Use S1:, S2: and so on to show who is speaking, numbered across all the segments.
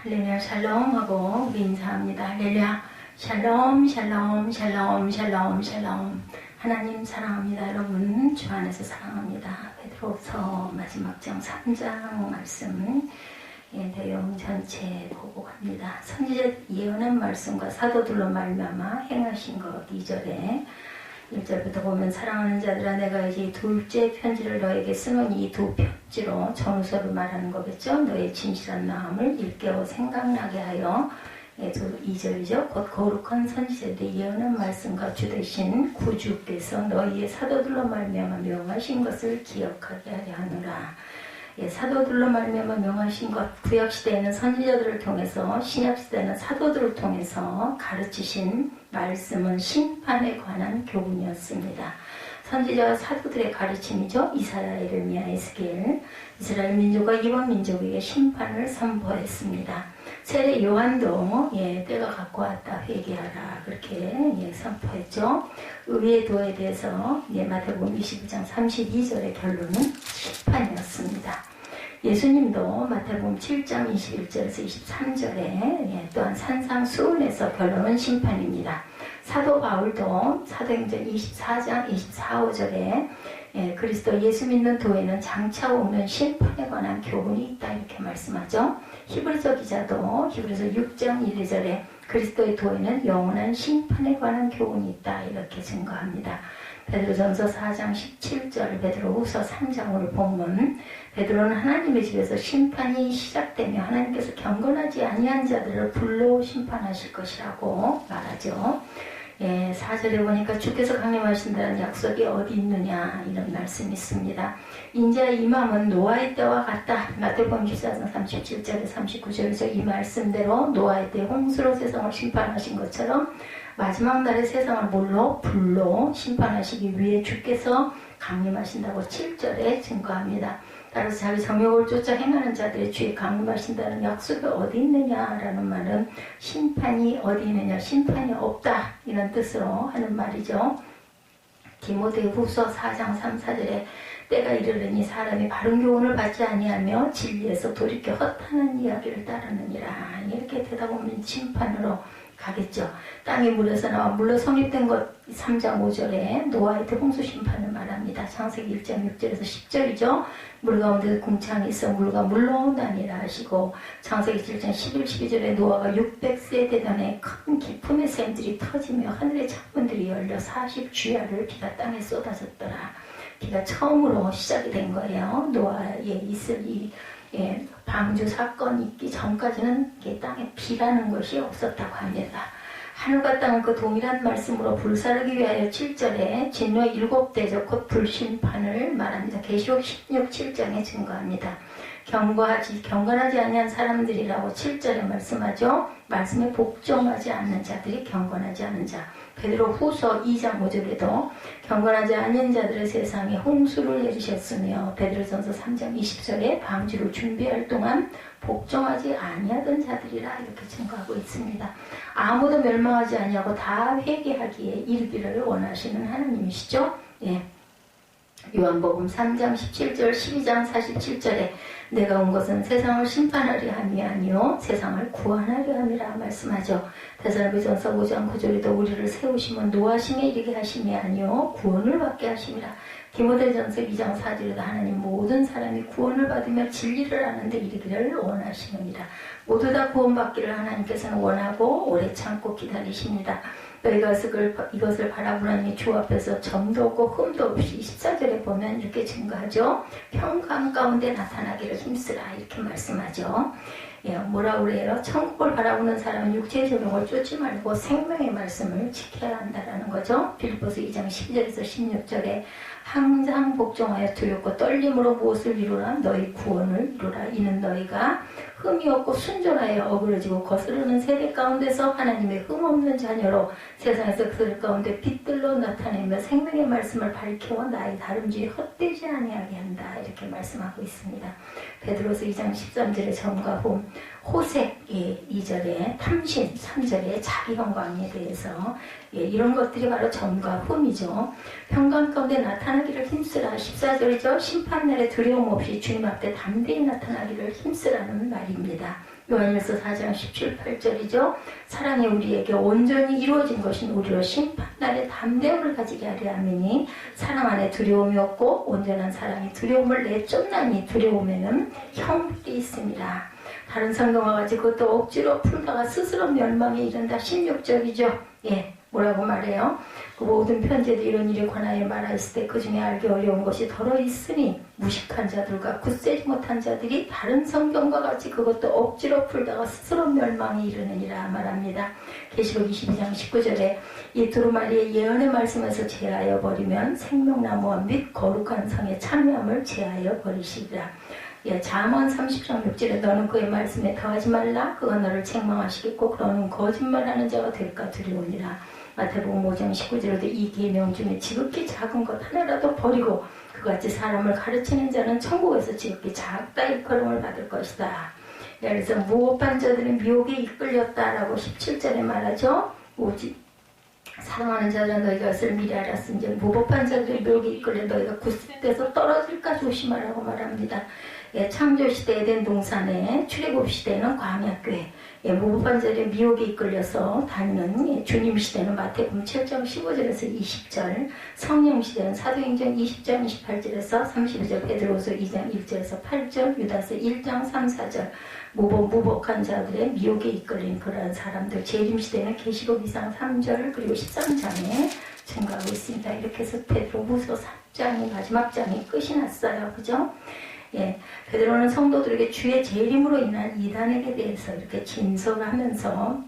S1: 할렐루야 샬롬 하고 우리 인사합니다. 할렐루야 샬롬 샬롬 샬롬 샬롬 샬롬. 하나님 사랑합니다. 여러분 주 안에서 사랑합니다. 베드로서 마지막 장 3장 말씀 내용 전체 보고 갑니다. 선지자 예언한 말씀과 사도들로 말미암아 행하신 것 2절에 1절부터 보면 사랑하는 자들아 내가 이제 둘째 편지를 너에게 쓰는 이 두 편지로 전후서를 말하는 거겠죠. 너의 진실한 마음을 일깨워 생각나게 하여 2절이죠. 곧 거룩한 선지자들의 예언한 말씀과 주 되신 구주께서 너희의 사도들로 말미암아 명하신 것을 기억하게 하려 하노라. 사도들로 말미암아 명하신 것, 구약시대에는 선지자들을 통해서, 신약시대에는 사도들을 통해서 가르치신 말씀은 심판에 관한 교훈이었습니다. 선지자와 사도들의 가르침이죠. 이사야, 예레미야, 에스겔, 이스라엘 민족과 이방 민족에게 심판을 선포했습니다. 세례 요한도 때가 갖고 왔다 회개하라 그렇게 선포했죠. 의의 도에 대해서 마태복음 22장 32절의 결론은 심판이었습니다. 예수님도 마태복음 7장 21절에서 23절에 또한 산상수훈에서 결론은 심판입니다. 사도 바울도 사도행전 24장 24, 5절에 그리스도 예수 믿는 도에는 장차 오는 심판에 관한 교훈이 있다 이렇게 말씀하죠. 히브리서 기자도 히브리서 6장 1, 2절에 그리스도의 도에는 영원한 심판에 관한 교훈이 있다 이렇게 증거합니다. 베드로전서 4장 17절, 베드로후서 3장 오늘 본문, 베드로는 하나님의 집에서 심판이 시작되며 하나님께서 경건하지 아니한 자들을 불러 심판하실 것이라고 말하죠. 4절에 보니까 주께서 강림하신다는 약속이 어디 있느냐 이런 말씀이 있습니다. 인자의 임함은 노아의 때와 같다. 마태복음 14장 37절에 39절에서 이 말씀대로 노아의 때 홍수로 세상을 심판하신 것처럼 마지막 날에 세상을 뭘로? 불로 심판하시기 위해 주께서 강림하신다고 7절에 증거합니다. 따라서 자기 정욕을 쫓아 행하는 자들의 주에 강림하신다는 약속이 어디 있느냐라는 말은 심판이 어디 있느냐, 심판이 없다 이런 뜻으로 하는 말이죠. 디모데후서 4장 3, 4절에 때가 이르르니 사람이 바른 교훈을 받지 아니하며 진리에서 돌이켜 헛하는 이야기를 따르느니라 이렇게 되다 보면 심판으로 가겠죠. 땅이 물에서 나와 물로 성립된 것 3장 5절에 노아의 대홍수 심판을 말합니다. 창세기 1장 6절에서 10절이죠. 물 가운데 궁창이 있어 물과 물로 나뉘라 하시고 창세기 7장 11, 12절에 노아가 600세 되던에 큰 기품의 샘들이 터지며 하늘의 창문들이 열려 40주야를 비가 땅에 쏟아졌더라. 비가 처음으로 시작이 된 거예요. 노아에 있을 이 방주 사건이 있기 전까지는 땅에 비라는 것이 없었다고 합니다. 하늘과 땅은 그 동일한 말씀으로 불사르기 위하여 7절에 진노의 7대적 곧 불심판을 말합니다. 계시록 16, 7장에 증거합니다. 경건하지 아니한 사람들이라고 7절에 말씀하죠. 말씀에 복종하지 않는 자들이 경건하지 않은 자. 베드로 후서 2장 5절에도 경건하지 않은 자들의 세상에 홍수를 내리셨으며 베드로전서 3장 20절에 방주를 준비할 동안 복종하지 아니하던 자들이라 이렇게 증거하고 있습니다. 아무도 멸망하지 아니하고 다 회개하기에 이르기를 원하시는 하나님이시죠. 요한복음 3장 17절 12장 47절에 내가 온 것은 세상을 심판하려 함이 아니요 세상을 구원하려 함이라 말씀하죠. 데살로니가전서 5장 9절에도 우리를 세우시면 노하심에 이르게 하심이 아니요 구원을 받게 하심이라. 디모데전서 2장 4절에도 하나님 모든 사람이 구원을 받으며 진리를 아는데 이르기를 원하시느니라. 모두 다 구원받기를 하나님께서는 원하고 오래 참고 기다리십니다. 너희가 이것을 바라보라니 주 앞에서 점도 없고 흠도 없이 14절에 보면 이렇게 증거하죠. 평강 가운데 나타나기를 힘쓰라 이렇게 말씀하죠. 뭐라 그래요? 천국을 바라보는 사람은 육체의 조롱을 쫓지 말고 생명의 말씀을 지켜야 한다는 거죠. 빌립보서 2장 12절에서 16절에 항상 복종하여 두렵고 떨림으로 무엇을 이루라? 너희 구원을 이루라. 이는 너희가 흠이 없고 순전하여 어그러지고 거스르는 세대 가운데서 하나님의 흠없는 자녀로 세상에서 그들 가운데 빛들로 나타내며 생명의 말씀을 밝혀 나의 다름질이 헛되지 아니하게 한다 이렇게 말씀하고 있습니다. 베드로서 2장 13절에 전과 후 호색 2절에 탐심 3절에 자기 영광에 대해서 이런 것들이 바로 전과 후이죠. 평강 가운데 나타나기를 힘쓰라 14절이죠. 심판날에 두려움 없이 주님 앞에 담대히 나타나기를 힘쓰라는 말입니다. 요한일서 4장 17, 8절이죠. 사랑이 우리에게 온전히 이루어진 것은 우리로 심판날에 담대함을 가지게 하려 함이니 사랑 안에 두려움이 없고 온전한 사랑이 두려움을 내쫓나니 두려움에는 형벌이 있습니다. 다른 성경과 같이 그것도 억지로 풀다가 스스로 멸망에 이른다. 16절이죠. 예, 뭐라고 말해요? 그 모든 편지에도 이런 일에 관하여 말하였을 때 그 중에 알기 어려운 것이 더러 있으니 무식한 자들과 굳세지 못한 자들이 다른 성경과 같이 그것도 억지로 풀다가 스스로 멸망에 이르느니라 말합니다. 계시록 22장 19절에 이 두루마리의 예언의 말씀에서 제하여 버리면 생명나무와 및 거룩한 성의 참여함을 제하여 버리시리라. 예, 잠언 30장 6절에 너는 그의 말씀에 더하지 말라. 그가 너를 책망하시겠고 너는 거짓말하는 자가 될까 두려우니라. 마태복음 5장 19절에도 이 계명 중에 지극히 작은 것 하나라도 버리고 그같이 사람을 가르치는 자는 천국에서 지극히 작다 일컬음을 받을 것이다. 예, 그래서 무법한 자들은 미혹에 이끌렸다라고 17절에 말하죠. 오직 사랑하는 자들아 너희가 것을 미리 알았은지 무법한 자들의 묘에 이끌려 너희가 굳세돼서 떨어질까 조심하라고 말합니다. 예, 창조시대 에덴 동산에 출애굽시대는 광야교회, 예, 무법한 자들의 미혹에 이끌려서 다니는 예, 주님시대는 마태복음 7장 15절에서 20절, 성령시대는 사도행전 20장 28절에서 32절, 베드로후서 2장 1절에서 8절, 유다서 1장 3, 4절, 무법한 자들의 미혹에 이끌린 그러한 사람들, 재림시대는 계시록 2장 3절 그리고 13장에 증가하고 있습니다. 이렇게 해서 베드로후서 3장이 마지막 장이 끝이 났어요. 그죠? 예, 베드로는 성도들에게 주의 재림으로 인한 이단에게 대해서 이렇게 진술하면서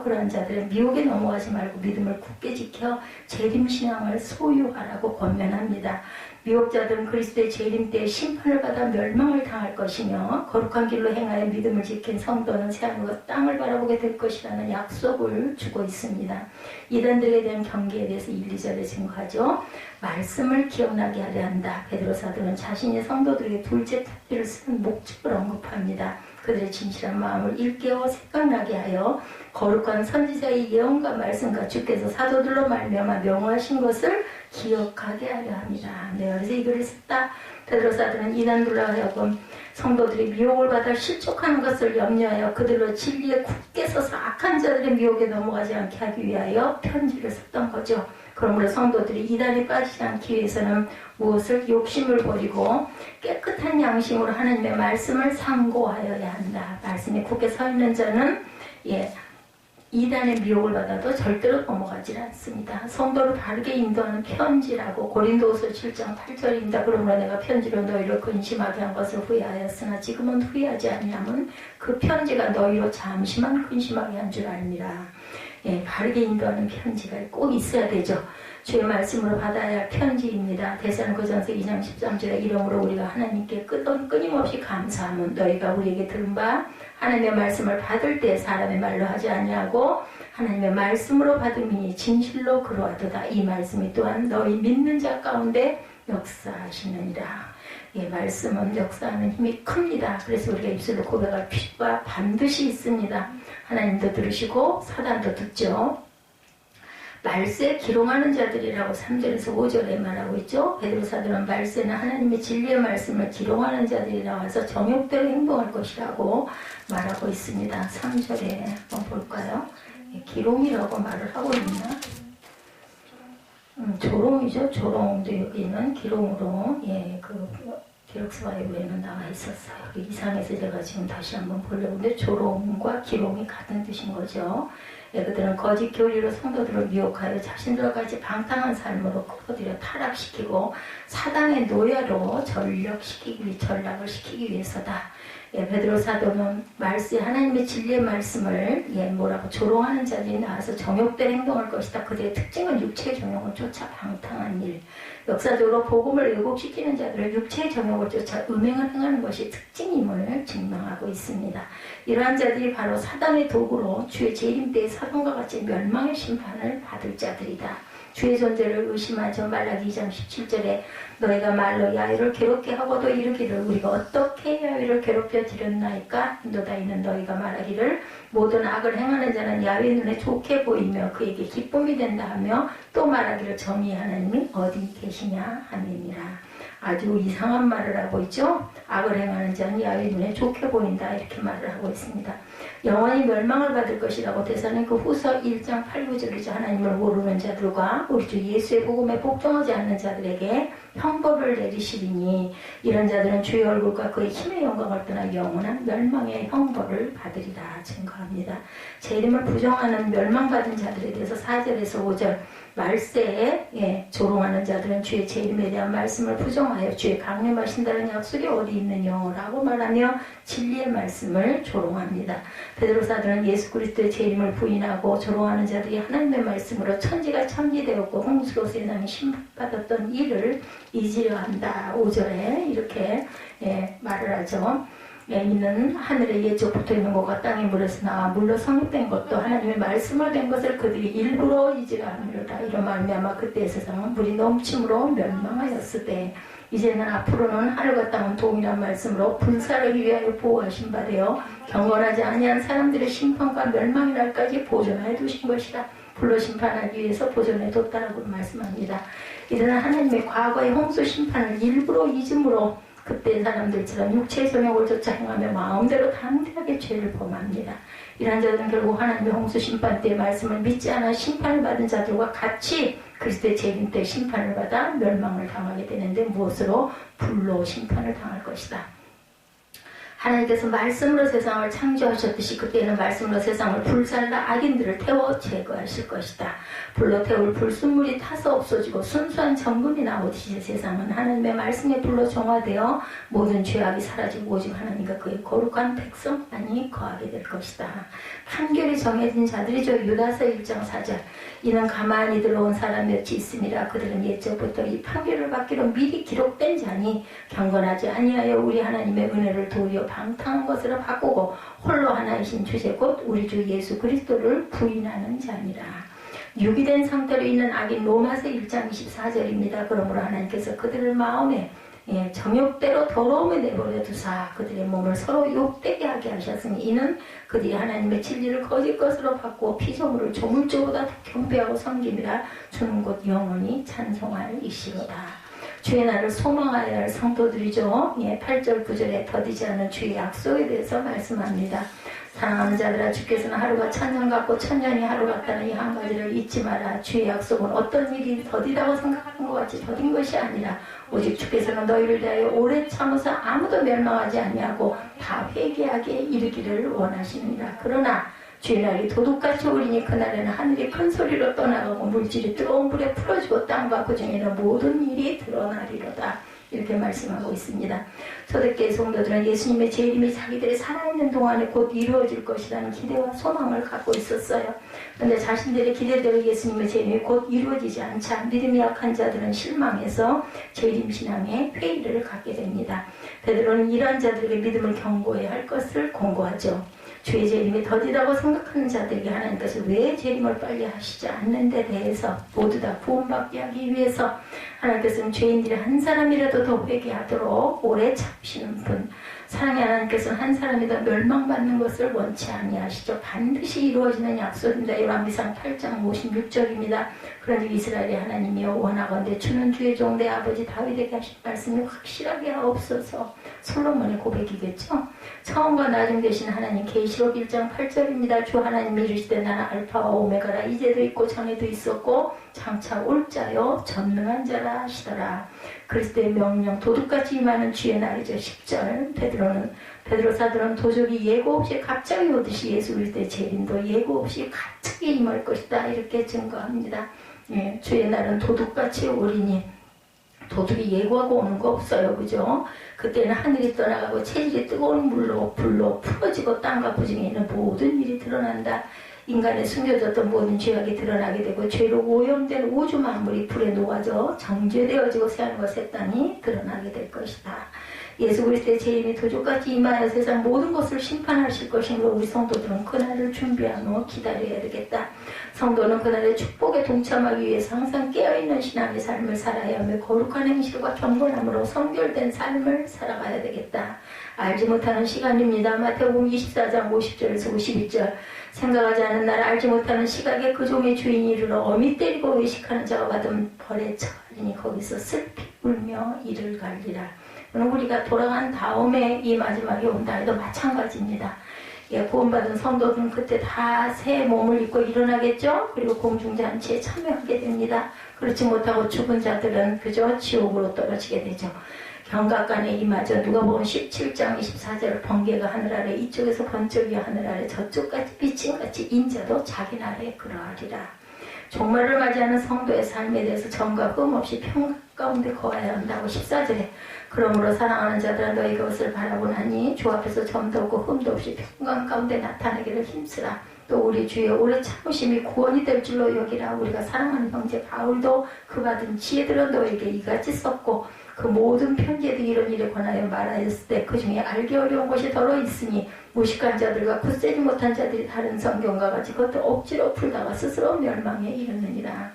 S1: 그러한 자들의 미혹에 넘어가지 말고 믿음을 굳게 지켜 재림 신앙을 소유하라고 권면합니다. 미혹자들은 그리스도의 재림 때에 심판을 받아 멸망을 당할 것이며 거룩한 길로 행하여 믿음을 지킨 성도는 새하늘과 땅을 바라보게 될 것이라는 약속을 주고 있습니다. 이단들에 대한 경계에 대해서 1, 2절에 증거하죠. 말씀을 기억나게 하려 한다. 베드로 사도는 자신의 성도들에게 둘째 편지를 쓰는 목적을 언급합니다. 그들의 진실한 마음을 일깨워 생각나게 하여 거룩한 선지자의 예언과 말씀과 주께서 사도들로 말미암아 명하신 것을 기억하게 하려 합니다. 네, 그래서 이 글을 썼다. 베드로 사도는 이단들로 하여금 성도들이 미혹을 받아 실족하는 것을 염려하여 그들로 진리에 굳게 서서 악한 자들의 미혹에 넘어가지 않게 하기 위하여 편지를 썼던 거죠. 그러므로 성도들이 이단에 빠지지 않기 위해서는 무엇을 욕심을 버리고 깨끗한 양심으로 하나님의 말씀을 상고하여야 한다. 말씀이 굳게 서 있는 자는 이단의 미혹을 받아도 절대로 넘어가지 않습니다. 성도를 바르게 인도하는 편지라고 고린도후서 7장 8절입니다. 그러므로 내가 편지로 너희를 근심하게 한 것을 후회하였으나 지금은 후회하지 아니하면 그 편지가 너희로 잠시만 근심하게 한 줄 알미라. 예, 바르게 인도하는 편지가 꼭 있어야 되죠. 주의 말씀으로 받아야 할 편지입니다. 데살로니가전서 2장 13절에 이러므로 우리가 하나님께 끊임없이 감사하면 너희가 우리에게 들은 바 하나님의 말씀을 받을 때 사람의 말로 하지 아니하고 하나님의 말씀으로 받음이니 진실로 그러하도다. 이 말씀이 또한 너희 믿는 자 가운데 역사하시느니라. 예, 말씀은 역사하는 힘이 큽니다. 그래서 우리가 입술로 고백할 필요가 반드시 있습니다. 하나님도 들으시고 사단도 듣죠. 말세에 기롱하는 자들이라고 3절에서 5절에 말하고 있죠. 베드로 사도는 말세는 하나님의 진리의 말씀을 기롱하는 자들이 나와서 정욕대로 행동할 것이라고 말하고 있습니다. 3절에 한번 볼까요? 기롱이라고 말을 하고 있나? 조롱이죠. 조롱도 여기는 기롱으로 기록서 바이블에는 나와 있었어요. 이상해서 제가 지금 다시 한번 보려고 하는데 조롱과 기롱이 같은 뜻인 거죠. 그들은 거짓 교리로 성도들을 미혹하여 자신들과 같이 방탕한 삶으로 끌어들여 타락시키고 사단의 노예로 전락을 시키기 위해서다. 베드로 사도는 하나님의 진리의 말씀을 조롱하는 자들이 나와서 정욕된 행동할 것이다. 그들의 특징은 육체의 정욕을 쫓아 방탕한 일. 역사적으로 복음을 왜곡시키는 자들을 육체의 정욕을 쫓아 음행을 행하는 것이 특징임을 증명하고 있습니다. 이러한 자들이 바로 사단의 도구로 주의 재림 때의 사단과 같이 멸망의 심판을 받을 자들이다. 주의 존재를 의심하죠. 말라기 2장 17절에 너희가 말로 야훼를 괴롭게 하고도 이르기를 우리가 어떻게 야훼를 괴롭혀 드렸나이까 인도다. 이는 너희가 말하기를 모든 악을 행하는 자는 야훼 눈에 좋게 보이며 그에게 기쁨이 된다 하며 또 말하기를 정의의 하나님이 어디 계시냐 함이니라. 아주 이상한 말을 하고 있죠. 악을 행하는 자는 야훼 눈에 좋게 보인다 이렇게 말을 하고 있습니다. 영원히 멸망을 받을 것이라고 데살로니가 후서 1장 8, 9절이죠. 하나님을 모르는 자들과 우리 주 예수의 복음에 복종하지 않는 자들에게 형벌을 내리시리니 이런 자들은 주의 얼굴과 그의 힘의 영광을 떠나 영원한 멸망의 형벌을 받으리라 증거합니다. 제 이름을 부정하는 멸망받은 자들에 대해서 4절에서 5절 말세에 조롱하는 자들은 주의 제 이름에 대한 말씀을 부정하여 주의 강림하신다는 약속이 어디 있느냐 라고 말하며 진리의 말씀을 조롱합니다. 베드로사들은 예수 그리스도의 제 이름을 부인하고 조롱하는 자들이 하나님의 말씀으로 천지가 창조되었고 홍수로 세상이 심판받았던 일을 잊으려 한다. 5절에 이렇게 말을 하죠. 이는 하늘의 예적 붙어있는 것과 땅의 물에서 나와 물로 성립된 것도 하나님의 말씀을 된 것을 그들이 일부러 잊으려 하느니라. 이런 말미암아 그때의 세상은 물이 넘침으로 멸망하였을 때 이제는 앞으로는 하늘과 땅은 동일한 말씀으로 불사르기 위하여 보호하신 바 되어 경건하지 아니한 사람들의 심판과 멸망의 날까지 보존하여 두신 것이라. 불로 심판하기 위해서 보존해 뒀다라고 말씀합니다. 이들은 하나님의 과거의 홍수 심판을 일부러 잊음으로 그때 사람들처럼 육체의 성욕을 쫓아 행하며 마음대로 담대하게 죄를 범합니다. 이런 자들은 결국 하나님의 홍수 심판 때의 말씀을 믿지 않아 심판을 받은 자들과 같이 그리스도의 재림 때 심판을 받아 멸망을 당하게 되는데 무엇으로? 불로 심판을 당할 것이다. 하나님께서 말씀으로 세상을 창조하셨듯이 그때는 말씀으로 세상을 불살라 악인들을 태워 제거하실 것이다. 불로 태울 불순물이 타서 없어지고 순수한 정금이 나오듯이 세상은 하나님의 말씀에 불로 정화되어 모든 죄악이 사라지고 오직 하나님과 그의 거룩한 백성만이 거하게 될 것이다. 판결이 정해진 자들이죠. 유다서 1장 4절 이는 가만히 들어온 사람 몇이 있으니라. 그들은 옛적부터 이 판결을 받기로 미리 기록된 자니 경건하지 아니하여 우리 하나님의 은혜를 도리어 방탕한 것으로 바꾸고 홀로 하나이신 주제 곧 우리 주 예수 그리스도를 부인하는 자니라. 유기된 상태로 있는 악인 로마서 1장 24절입니다. 그러므로 하나님께서 그들을 마음에 정욕대로 더러움에 내버려 두사 그들의 몸을 서로 욕되게 하게 하셨으니 이는 그들이 하나님의 진리를 거짓 것으로 바꾸어 피조물을 조물주보다 더 경배하고 섬김이라. 주는 곧 영원히 찬송할 이시로다. 주의 날을 소망하여야 할 성도들이죠. 8절 9절에 더디지 않은 주의 약속에 대해서 말씀합니다. 사랑하는 자들아 주께서는 하루가 천년 같고 천년이 하루 같다는 이 한 가지를 잊지 마라. 주의 약속은 어떤 일이 더디다고 생각하는 것 같이 더딘 것이 아니라 오직 주께서는 너희를 대하여 오래 참으사 아무도 멸망하지 아니하고 다 회개하게 이르기를 원하시느니라. 그러나 주의 날이 도둑같이 오리니 그날에는 하늘이 큰 소리로 떠나가고 물질이 뜨거운 불에 풀어지고 땅과 그 중에는 모든 일이 드러나리로다. 이렇게 말씀하고 있습니다. 초대교회 성도들은 예수님의 재림이 자기들이 살아있는 동안에 곧 이루어질 것이라는 기대와 소망을 갖고 있었어요. 그런데 자신들의 기대대로 예수님의 재림이 곧 이루어지지 않자 믿음이 약한 자들은 실망해서 재림신앙에 회의를 갖게 됩니다. 베드로는 이러한 자들에게 믿음을 경고해야 할 것을 권고하죠. 주의 재림이 더디다고 생각하는 자들에게 하나님께서 왜 재림을 빨리 하시지 않는 데 대해서 모두 다 구원받게 하기 위해서 하나님께서는 죄인들이 한 사람이라도 더 회개하도록 오래 참으시는 분. 사랑의 하나님께서는 한 사람이 더 멸망받는 것을 원치 아니하시죠. 반드시 이루어지는 약속입니다. 요한복음 8장 56절입니다. 그러니 이스라엘의 하나님이여 원하건대 주는 주의 종 내 아버지 다윗에게 하신 말씀이 확실하게 하옵소서. 솔로몬의 고백이겠죠. 처음과 나중 되신 하나님. 계시록 1장 8절입니다. 주 하나님이 이르시되 나는 알파와 오메가라. 이제도 있고 전에도 있었고 장차 올 자요 전능한 자라 하시더라. 그리스도의 명령 도둑같이 임하는 주의 날이죠. 10절 베드로 사도는 도적이 예고 없이 갑자기 오듯이 예수 그리스도의 재림도 예고 없이 갑자기 임할 것이다. 이렇게 증거합니다. 주의 날은 도둑같이 오리니 도둑이 예고하고 오는 거 없어요. 그죠? 그때는 하늘이 떠나가고 체질이 뜨거운 물로 불로 풀어지고 땅과 그 중에 있는 모든 일이 드러난다. 인간의 숨겨졌던 모든 죄악이 드러나게 되고 죄로 오염된 우주 만물이 불에 녹아져 정죄되어지고 새하늘과 새 땅이 드러나게 될 것이다. 예수 그리스도의 재림이 도적같이 임하여 세상 모든 것을 심판하실 것이므로 우리 성도들은 그날을 준비하며 기다려야 되겠다. 성도는 그날의 축복에 동참하기 위해서 항상 깨어있는 신앙의 삶을 살아야 하며 거룩한 행실과 경건함으로 성결된 삶을 살아가야 되겠다. 알지 못하는 시간입니다. 마태복음 24장 50절에서 51절. 생각하지 않은 날 알지 못하는 시각에 그 종의 주인이 이르러 어미 때리고 외식하는 자가 받은 벌에 처하리니 거기서 슬피 울며 이를 갈리라. 우리가 돌아간 다음에 이 마지막이 온다 해도 마찬가지입니다. 예, 구원받은 성도들은 그때 다 새 몸을 입고 일어나겠죠. 그리고 공중잔치에 참여하게 됩니다. 그렇지 못하고 죽은 자들은 그저 지옥으로 떨어지게 되죠. 경각간에 이마저 누가복음 17장 24절 번개가 하늘 아래 이쪽에서 번쩍이 하늘 아래 저쪽까지 비침같이 인자도 자기 나라에 그러하리라. 종말을 맞이하는 성도의 삶에 대해서 정과 흠 없이 평강 가운데 거해야 한다고 14절에 그러므로 사랑하는 자들아 너희 그것을 바라보나니 주 앞에서 점도 없고 흠도 없이 평강 가운데 나타나기를 힘쓰라. 또 우리 주의 오래 참으심이 구원이 될 줄로 여기라. 우리가 사랑하는 형제 바울도 그 받은 지혜들은 너에게 이같이 썼고 그 모든 편지에도 이런 일에 관하여 말하였을 때 그 중에 알기 어려운 것이 더러 있으니 무식한 자들과 굳세지 못한 자들이 다른 성경과 같이 그것도 억지로 풀다가 스스로 멸망에 이르느니라.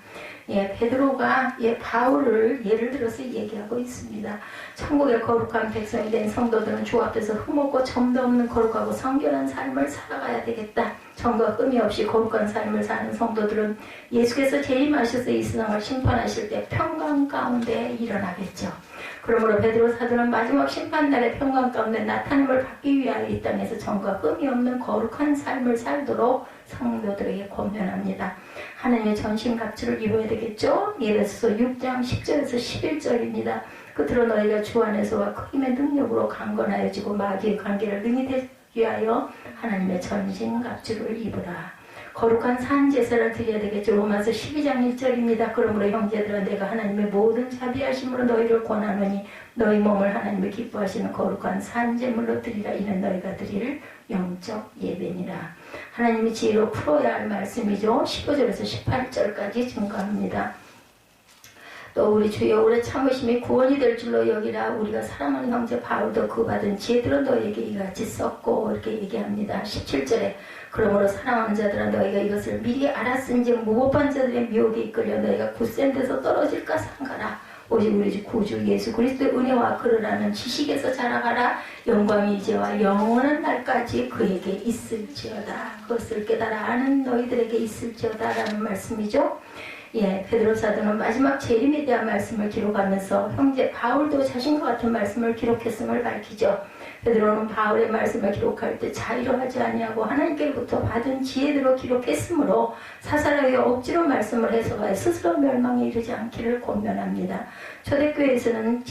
S1: 예, 베드로가 바울을 예를 들어서 얘기하고 있습니다. 천국의 거룩한 백성이 된 성도들은 주 앞에서 흠없고 점도 없는 거룩하고 성결한 삶을 살아가야 되겠다. 점과 흠이 없이 거룩한 삶을 사는 성도들은 예수께서 재림하셔서 이 세상을 심판하실 때 평강 가운데 일어나겠죠. 그러므로 베드로 사도는 마지막 심판날의 평강 가운데 나타남을 받기 위하여 이 땅에서 점과 흠이 없는 거룩한 삶을 살도록 성도들에게 권면합니다. 하나님의 전신갑주를 입어야 되겠죠. 예배소서 6장 10절에서 11절입니다. 끝으로 너희가 주 안에서와 그 힘의 능력으로 강건하여지고 마귀의 관계를 능히 되기 위하여 하나님의 전신갑주를 입으라. 거룩한 산제사를 드려야 되겠죠. 로마서 12장 1절입니다. 그러므로 형제들아 내가 하나님의 모든 자비하심으로 너희를 권하노니 너희 몸을 하나님의 기뻐하시는 거룩한 산제물로 드리라. 이는 너희가 드릴 영적 예배니라. 하나님의 지혜로 풀어야 할 말씀이죠. 15절에서 18절까지 증거합니다. 또 우리 주의 오래 참으심이 구원이 될 줄로 여기라. 우리가 사랑하는 형제 바울도 그 받은 지혜들은 너희에게 이같이 썼고 이렇게 얘기합니다. 17절에 그러므로 사랑하는 자들아 너희가 이것을 미리 알았은즉 무법한 자들의 미혹에 이끌려 너희가 굳센 데서 떨어질까 삼가라. 오직 우리 주 구주 예수 그리스도의 은혜와 그를 아는 지식에서 자라가라. 영광이 이제와 영원한 날까지 그에게 있을지어다. 그것을 깨달아 아는 너희들에게 있을지어다 라는 말씀이죠. 예, 베드로 사도는 마지막 재림에 대한 말씀을 기록하면서 형제 바울도 자신과 같은 말씀을 기록했음을 밝히죠. 베드로는 바울의 말씀을 기록할 때 자의로 하지 아니하고 하나님께로부터 받은 지혜대로 기록했으므로 사사로이 억지로 말씀을 해석하여 스스로 멸망에 이르지 않기를 권면합니다. 초대교회에서는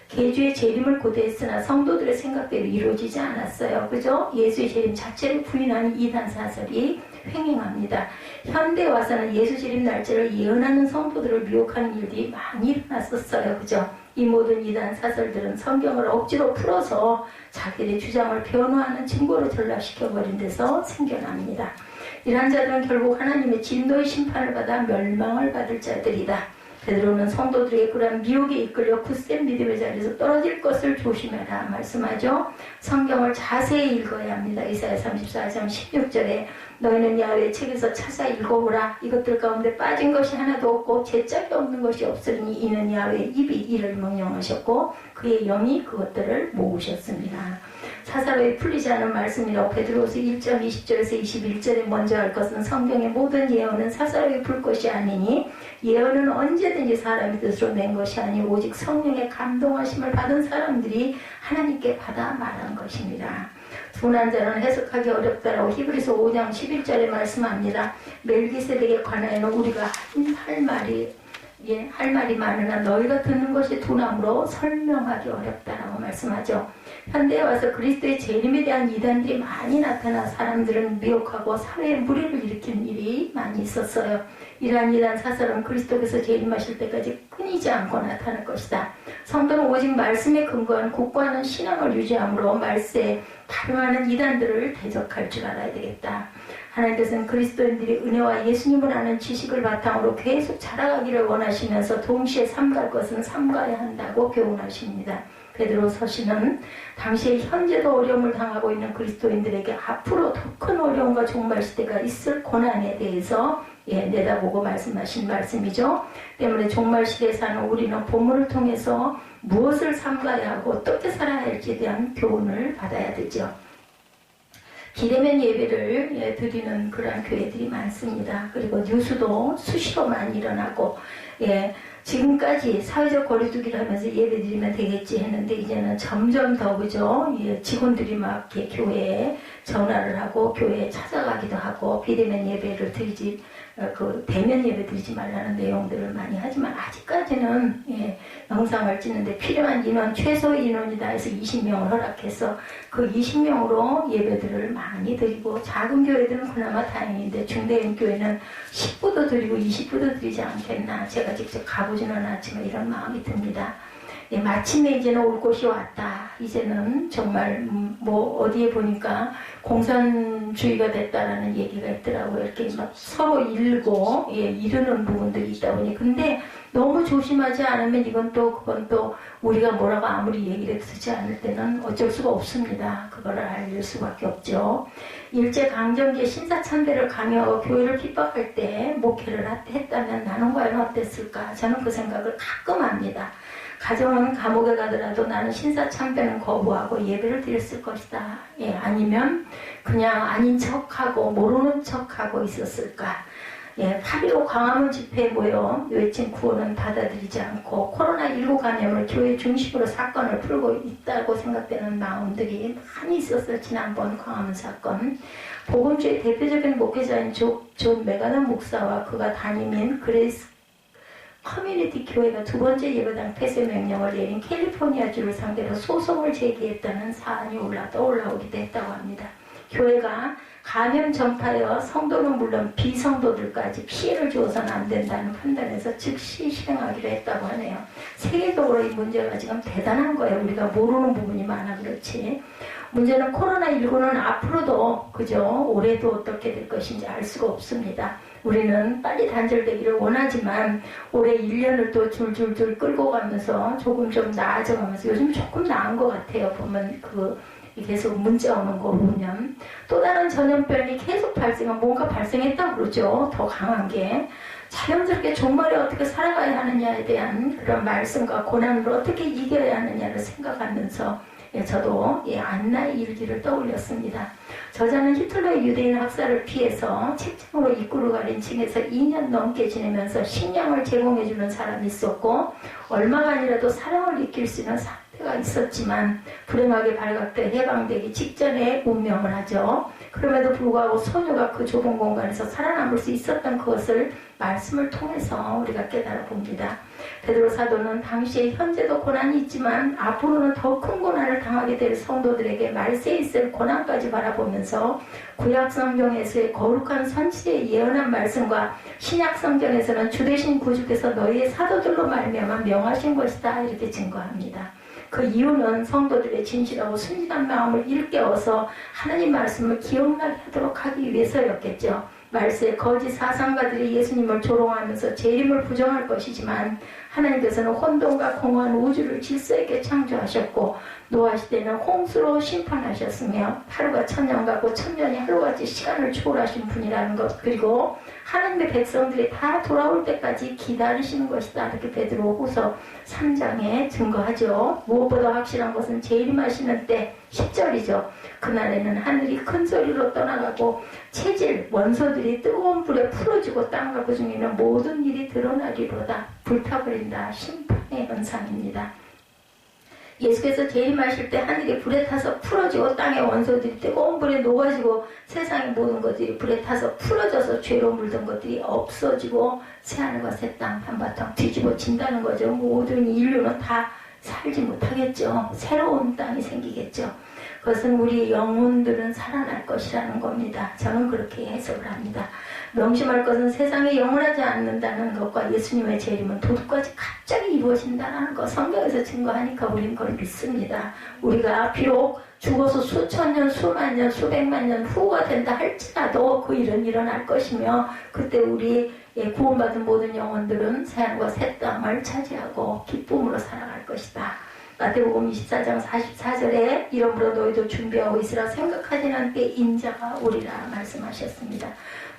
S1: 개주의 재림을 고대했으나 성도들의 생각대로 이루어지지 않았어요. 그죠? 예수의 재림 자체를 부인하는 이단 사설이 횡행합니다. 현대에 와서는 예수 재림 날짜를 예언하는 성도들을 미혹하는 일들이 많이 일어났었어요. 그죠? 이 모든 이단 사설들은 성경을 억지로 풀어서 자기들의 주장을 변호하는 증거로 전락시켜버린 데서 생겨납니다. 이러한 자들은 결국 하나님의 진노의 심판을 받아 멸망을 받을 자들이다. 베드로는 성도들에게 그러한 미혹에 이끌려 굳센 믿음의 자리에서 떨어질 것을 조심해라 말씀하죠. 성경을 자세히 읽어야 합니다. 이사야 34장 16절에 너희는 야훼의 책에서 찾아 읽어보라. 이것들 가운데 빠진 것이 하나도 없고 제짝이 없는 것이 없으니 이는 야훼의 입이 이를 명령하셨고 그의 영이 그것들을 모으셨습니다. 사사로이 풀리지 않은 말씀이라고 베드로서 1장 20절에서 21절에 먼저 할 것은 성경의 모든 예언은 사사로이 풀 것이 아니니 예언은 언제든지 사람의 뜻으로 낸 것이 아니 오직 성령의 감동하심을 받은 사람들이 하나님께 받아 말한 것입니다. 둔한 자는 해석하기 어렵다라고 히브리서 5장 11절에 말씀합니다. 멜기세덱에 관하여는 우리가 할 말이 많으나 너희가 듣는 것이 둔함으로 설명하기 어렵다라고 말씀하죠. 현대에 와서 그리스도의 재림에 대한 이단들이 많이 나타나 사람들은 미혹하고 사회에 무리를 일으키는 일이 많이 있었어요. 이러한 이단 사설은 그리스도께서 재림하실 때까지 끊이지 않고 나타날 것이다. 성도는 오직 말씀에 근거한 굳건한 신앙을 유지함으로 말세에 발효하는 이단들을 대적할 줄 알아야 되겠다. 하나님께서는 그리스도인들이 은혜와 예수님을 아는 지식을 바탕으로 계속 자라가기를 원하시면서 동시에 삼갈 것은 삼가야 한다고 교훈하십니다. 베드로 서신은 당시에 현재도 어려움을 당하고 있는 그리스도인들에게 앞으로 더 큰 어려움과 종말 시대가 있을 고난에 대해서 내다보고 말씀하신 말씀이죠. 때문에 종말 시대에 사는 우리는 본문을 통해서 무엇을 삼가야 하고 어떻게 살아야 할지에 대한 교훈을 받아야 되죠. 비대면 예배를 드리는 그러한 교회들이 많습니다. 그리고 뉴스도 수시로 많이 일어나고 지금까지 사회적 거리두기를 하면서 예배 드리면 되겠지 했는데 이제는 점점 더 그죠? 직원들이 막 이렇게 교회에 전화를 하고 교회에 찾아가기도 하고 비대면 예배를 드리지 대면 예배 드리지 말라는 내용들을 많이 하지만 아직까지는 영상을 찍는데 필요한 인원 최소 인원이다 해서 20명을 허락해서 그 20명으로 예배들을 많이 드리고 작은 교회들은 그나마 다행인데 중대형 교회는 10부도 드리고 20부도 드리지 않겠나. 제가 직접 가보지는 않았지만 이런 마음이 듭니다. 마침내 이제는 올 곳이 왔다. 이제는 정말 어디에 보니까 공산주의가 됐다라는 얘기가 있더라고요. 이렇게 막 서로 일고 이르는 부분들이 있다 보니 근데 너무 조심하지 않으면 그건 또 우리가 뭐라고 아무리 얘기를 듣지 않을 때는 어쩔 수가 없습니다. 그거를 알릴 수밖에 없죠. 일제강점기에 신사참배를 강요하고 교회를 핍박할 때 목회를 했다면 나는 과연 어땠을까? 저는 그 생각을 가끔 합니다. 가정은 감옥에 가더라도 나는 신사참배는 거부하고 예배를 드렸을 것이다. 아니면 그냥 아닌 척하고 모르는 척하고 있었을까. 8.15 광화문 집회에 모여 외친 구호는 받아들이지 않고 코로나19 감염을 교회 중심으로 사건을 풀고 있다고 생각되는 마음들이 많이 있었어요. 지난번 광화문 사건. 복음주의 대표적인 목회자인 존 메가넌 목사와 그가 담임인 그레이스 커뮤니티 교회가 두 번째 예배당 폐쇄 명령을 내린 캘리포니아주를 상대로 소송을 제기했다는 사안이 떠올라오기도 했다고 합니다. 교회가 감염 전파여 성도는 물론 비성도들까지 피해를 주어서는 안 된다는 판단에서 즉시 실행하기로 했다고 하네요. 세계적으로 이 문제가 지금 대단한 거예요. 우리가 모르는 부분이 많아 그렇지. 문제는 코로나19는 앞으로도 그죠? 올해도 어떻게 될 것인지 알 수가 없습니다. 우리는 빨리 단절되기를 원하지만 올해 1년을 또 줄줄줄 끌고 가면서 조금 좀 나아져가면서 요즘 조금 나은 것 같아요. 보면 계속 문자 오는 거 보면 또 다른 전염병이 계속 뭔가 발생했다고 그러죠. 더 강한 게 자연스럽게 종말에 어떻게 살아가야 하느냐에 대한 그런 말씀과 고난을 어떻게 이겨야 하느냐를 생각하면서 저도 안나의 일기를 떠올렸습니다. 저자는 히틀러의 유대인 학살을 피해서 책장으로 입구를 가린 층에서 2년 넘게 지내면서 식량을 제공해주는 사람이 있었고 얼마가 아니라도 사랑을 느낄 수 있는 상태가 있었지만 불행하게 발각돼 해방되기 직전에 운명을 하죠. 그럼에도 불구하고 소녀가 그 좁은 공간에서 살아남을 수 있었던 그것을 말씀을 통해서 우리가 깨달아 봅니다. 베드로 사도는 당시에 현재도 고난이 있지만 앞으로는 더 큰 고난을 당하게 될 성도들에게 말세에 있을 고난까지 바라보면서 구약 성경에서의 거룩한 선지자의 예언한 말씀과 신약 성경에서는 주되신 구주께서 너희의 사도들로 말미암아 명하신 것이다 이렇게 증거합니다. 그 이유는 성도들의 진실하고 순진한 마음을 일깨워서 하나님 말씀을 기억나게 하도록 하기 위해서였겠죠. 말세에 거짓 사상가들이 예수님을 조롱하면서 재림을 부정할 것이지만 하나님께서는 혼돈과 공허한 우주를 질서 있게 창조하셨고 노아 시대는 홍수로 심판하셨으며 하루가 천년 가고 천년이 하루같이 시간을 초월하신 분이라는 것 그리고 하나님의 백성들이 다 돌아올 때까지 기다리시는 것이다. 이렇게 베드로후서 3장에 증거하죠. 무엇보다 확실한 것은 재림하시는 때 10절이죠. 그날에는 하늘이 큰 소리로 떠나가고 체질, 원소들이 뜨거운 불에 풀어지고 땅과 그 중에 있는 모든 일이 드러나리로다. 불타버린다. 심판의 현상입니다. 예수께서 재림하실 때 하늘이 불에 타서 풀어지고 땅의 원소들이 뜨거운 불에 녹아지고 세상의 모든 것들이 불에 타서 풀어져서 죄로 물든 것들이 없어지고 새하늘과 새 땅 한바탕 뒤집어진다는 거죠. 모든 인류는 다 살지 못하겠죠. 새로운 땅이 생기겠죠. 그것은 우리 영혼들은 살아날 것이라는 겁니다. 저는 그렇게 해석을 합니다. 명심할 것은 세상에 영원하지 않는다는 것과 예수님의 재림은 도둑까지 갑자기 이루어진다는 것, 성경에서 증거하니까 우리는 그걸 믿습니다. 우리가 비록 죽어서 수천 년, 수만 년, 수백만 년 후가 된다 할지라도 그 일은 일어날 것이며, 그때 우리 구원받은 모든 영혼들은 새하늘과 새 땅을 차지하고 기쁨으로 살아갈 것이다. 마태복음 24장 44절에 이러므로 너희도 준비하고 있으라, 생각하지는 때 인자가 오리라 말씀하셨습니다.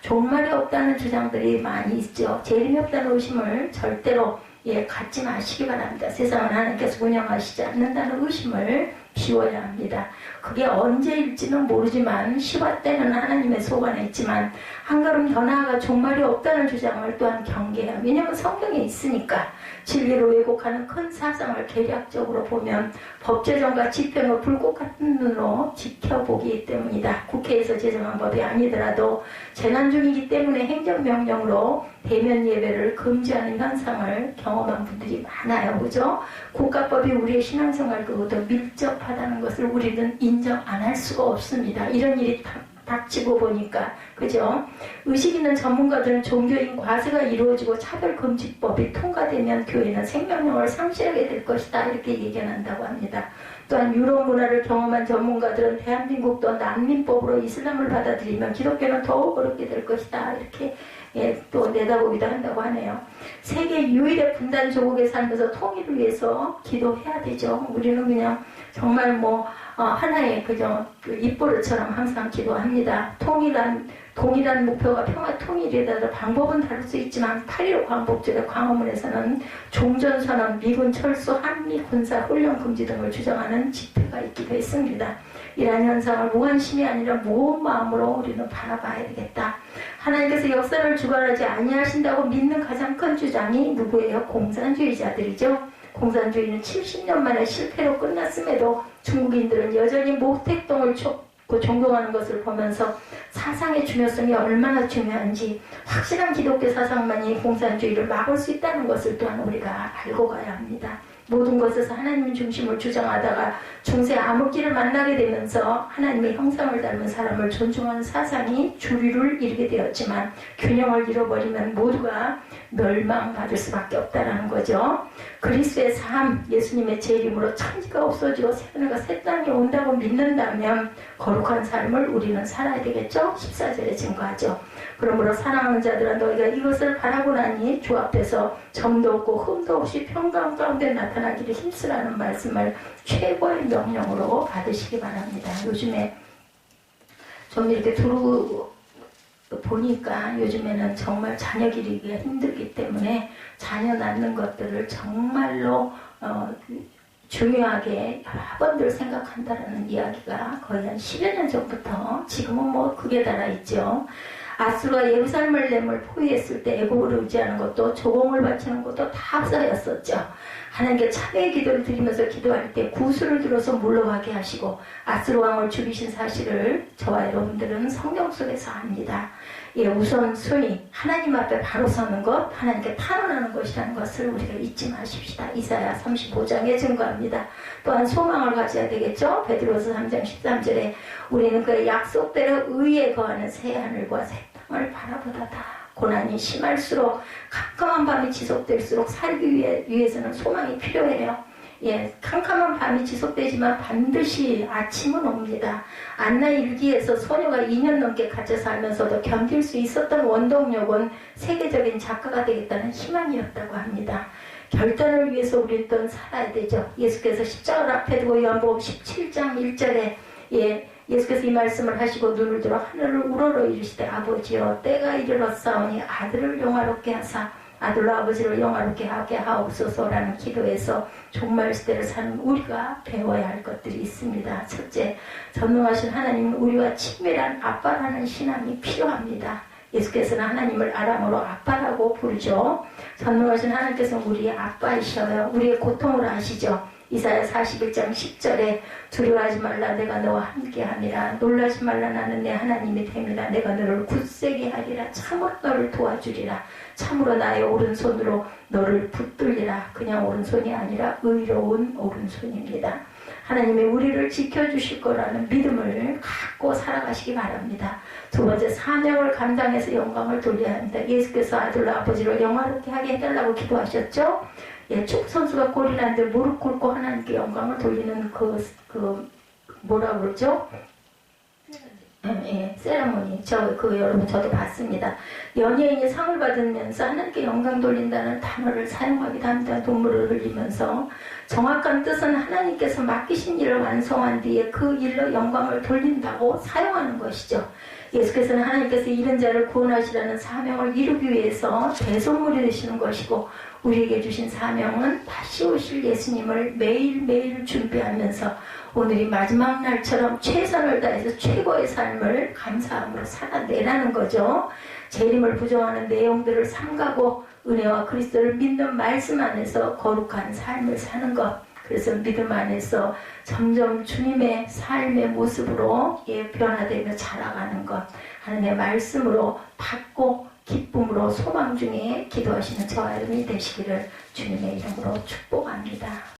S1: 종말이 없다는 주장들이 많이 있죠. 재림이 없다는 의심을 절대로 갖지 마시기 바랍니다. 세상은 하나님께서 운영하시지 않는다는 의심을 비워야 합니다. 그게 언제일지는 모르지만 시화 때는 하나님의 소관에 있지만, 한 걸음 더 나아가 종말이 없다는 주장을 또한 경계해야 합니다. 왜냐하면 성경에 있으니까. 진리로 왜곡하는 큰 사상을 계략적으로 보면 법제정과 집행을 불꽃 같은 눈으로 지켜보기 때문이다. 국회에서 제정한 법이 아니더라도 재난 중이기 때문에 행정명령으로 대면 예배를 금지하는 현상을 경험한 분들이 많아요. 그죠? 국가법이 우리의 신앙생활 그보다 밀접하다는 것을 우리는 인정 안 할 수가 없습니다. 이런 일이 닥치고 보니까, 그죠? 의식 있는 전문가들은 종교인 과세가 이루어지고 차별금지법이 통과되면 교회는 생명력을 상실하게 될 것이다, 이렇게 예견한다고 합니다. 또한 유럽 문화를 경험한 전문가들은 대한민국도 난민법으로 이슬람을 받아들이면 기독교는 더욱 어렵게 될 것이다, 이렇게 또 내다보기도 한다고 하네요. 세계 유일의 분단 조국에 살면서 통일을 위해서 기도해야 되죠. 우리는 그냥 정말 하나의 그저 입버릇처럼 항상 기도합니다. 동일한 목표가 평화 통일이라도 방법은 다를 수 있지만 8.15 광복절에 광화문에서는 종전선언, 미군 철수, 한미 군사 훈련 금지 등을 주장하는 집회가 있기도 했습니다. 이러한 현상을 무관심이 아니라 무거운 마음으로 우리는 바라봐야 되겠다. 하나님께서 역사를 주관하지 아니하신다고 믿는 가장 큰 주장이 누구예요? 공산주의자들이죠. 공산주의는 70년 만에 실패로 끝났음에도 중국인들은 여전히 모택동을 존경하는 것을 보면서 사상의 중요성이 얼마나 중요한지, 확실한 기독교 사상만이 공산주의를 막을 수 있다는 것을 또한 우리가 알고 가야 합니다. 모든 것에서 하나님 중심을 주장하다가 중세 암흑기를 만나게 되면서 하나님의 형상을 닮은 사람을 존중하는 사상이 주류를 이루게 되었지만, 균형을 잃어버리면 모두가 멸망받을 수밖에 없다는 거죠. 그리스도의 삶, 예수님의 재림으로 천지가 없어지고 새하늘과 새 땅이 온다고 믿는다면 거룩한 삶을 우리는 살아야 되겠죠. 14절에 증거하죠. 그러므로 사랑하는 자들아, 너희가 이것을 바라고 나니 주 앞에서 점도 없고 흠도 없이 평강 가운데 나타나기를 힘쓰라는 말씀을 최고의 명령으로 받으시기 바랍니다. 요즘에 좀 이렇게 보니까 요즘에는 정말 자녀 기르기가 힘들기 때문에 자녀 낳는 것들을 정말로 중요하게 여러 번들 생각한다라는 이야기가 거의 한 10여 년 전부터, 지금은 극에 달아 있죠. 아수르가 예루살렘을 렘을 포위했을 때 애국을 의지하는 것도 조공을 바치는 것도 다 합사였었죠. 하나님께 참회의 기도를 드리면서 기도할 때 구슬을 들어서 물러가게 하시고 아수르 왕을 죽이신 사실을 저와 여러분들은 성경 속에서 압니다. 우선순위, 하나님 앞에 바로 서는 것, 하나님께 탄원하는 것이라는 것을 우리가 잊지 마십시다. 이사야 35장에 증거합니다. 또한 소망을 가져야 되겠죠. 베드로서 3장 13절에 우리는 그 약속대로 의에 거하는 새하늘과 새 땅을 바라보다다. 고난이 심할수록, 캄캄한 밤이 지속될수록 살기 위해서는 소망이 필요해요. 캄캄한 밤이 지속되지만 반드시 아침은 옵니다. 안나 일기에서 소녀가 2년 넘게 갇혀 살면서도 견딜 수 있었던 원동력은 세계적인 작가가 되겠다는 희망이었다고 합니다. 결단을 위해서 우리는 또 살아야 되죠. 예수께서 십자가를 앞에 두고 요한복음 17장 1절에 예수께서 이 말씀을 하시고 눈을 들어 하늘을 우러러 이르시되 아버지여 때가 이르렀사오니 아들을 영화롭게 하사 아들로 아버지를 영화롭게 하게 하옵소서라는 기도에서 종말 시대를 사는 우리가 배워야 할 것들이 있습니다. 첫째, 전능하신 하나님은 우리와 친밀한 아빠라는 신앙이 필요합니다. 예수께서는 하나님을 아람어로 아빠라고 부르죠. 전능하신 하나님께서는 우리의 아빠이셔요. 우리의 고통을 아시죠. 이사야 41장 10절에 두려워하지 말라 내가 너와 함께함이라 놀라지 말라 나는 내 하나님이 됨이라 내가 너를 굳세게 하리라 참으로 너를 도와주리라 참으로 나의 오른손으로 너를 붙들리라. 그냥 오른손이 아니라 의로운 오른손입니다. 하나님이 우리를 지켜주실 거라는 믿음을 갖고 살아가시기 바랍니다. 두 번째, 사명을 감당해서 영광을 돌려야 합니다. 예수께서 아들로 아버지로 영화롭게 하게 해달라고 기도하셨죠? 예, 축구 선수가 골이 났는데 무릎 꿇고 하나님께 영광을 돌리는 뭐라 그러죠? 세레모니. 여러분, 저도 봤습니다. 연예인이 상을 받으면서 하나님께 영광 돌린다는 단어를 사용하기도 합니다. 눈물을 흘리면서. 정확한 뜻은 하나님께서 맡기신 일을 완성한 뒤에 그 일로 영광을 돌린다고 사용하는 것이죠. 예수께서는 하나님께서 이른 자를 구원하시라는 사명을 이루기 위해서 대속물이 되시는 것이고, 우리에게 주신 사명은 다시 오실 예수님을 매일매일 준비하면서 오늘이 마지막 날처럼 최선을 다해서 최고의 삶을 감사함으로 살아내라는 거죠. 재림을 부정하는 내용들을 삼가고 은혜와 그리스도를 믿는 말씀 안에서 거룩한 삶을 사는 것. 그래서 믿음 안에서 점점 주님의 삶의 모습으로 변화되며 자라가는 것. 하나님의 말씀으로 받고 기쁨으로 소망 중에 기도하시는 저와 여러분이 되시기를 주님의 이름으로 축복합니다.